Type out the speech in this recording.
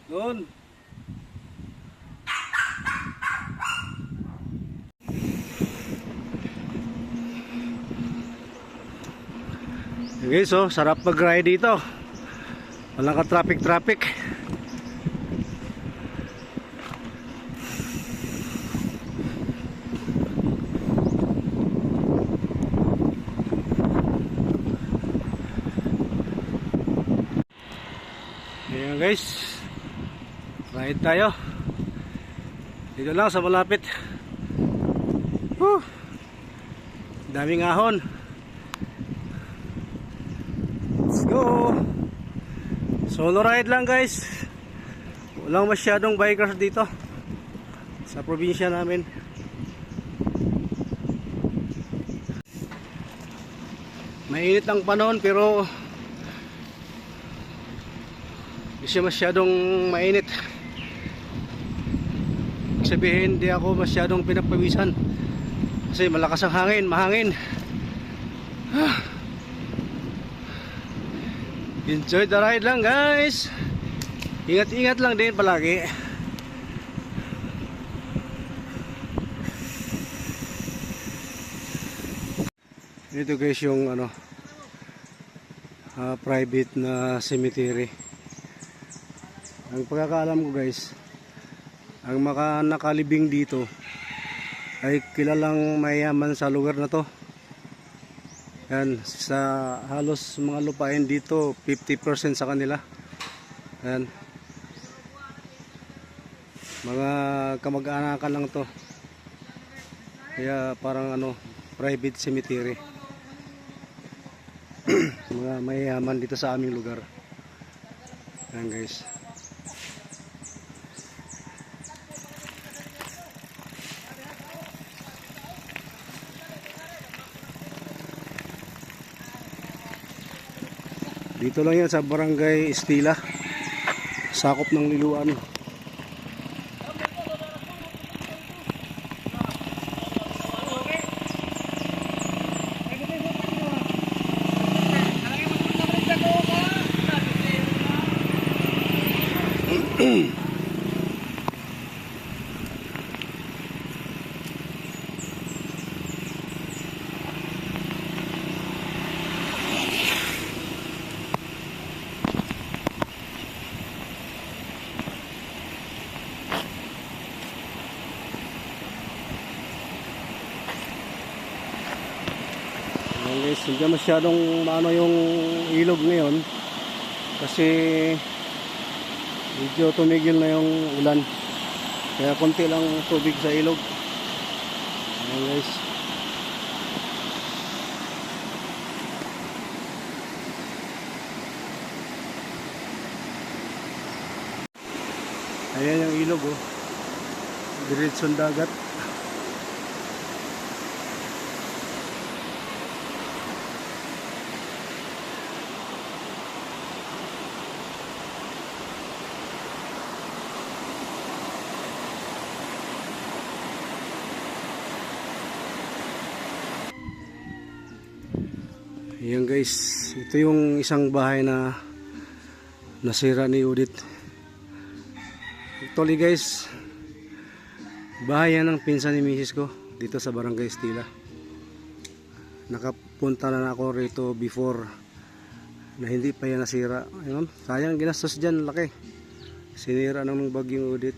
Doon. Okay, so sarap mag-ride dito. Walang ka-traffic. Ayan guys, ride tayo dito lang sa malapit. Daming ahon. Let's go. Solo ride lang guys. Walang masyadong bikers dito sa probinsya namin. Mainit ang panahon pero hindi siya masyadong mainit. Ibig sabihin hindi ako masyadong pinagpawisan kasi malakas ang hangin, mahangin. Enjoy the ride lang guys. Ingat-ingat lang din palagi. Ito guys yung private na cemetery. Ang pagkakaalam ko guys, ang nakalibing dito ay kilalang mayaman sa lugar na to. Yan, sa halos mga lupain dito 50% sa kanila. Yan, mga kamag-anakan lang to, kaya parang private cemetery. Mga mayaman dito sa aming lugar. Yan guys. Dito lang yan sa Barangay Estila, sakop ng Liloan. Guys, hindi masyadong yung ilog ngayon kasi medyo tumigil na yung ulan, kaya konti lang tubig sa ilog. Ayan guys, ayan yung ilog diretsong dagat. Ayan guys, ito yung isang bahay na nasira ni Udit. Actually guys, bahay yan ng pinsan ni misis ko dito sa Barangay Estila. Nakapunta na ako rito before na hindi pa yan nasira. Ayun, sayang ginastos dyan, laki. Sinira ng bagyong Udit.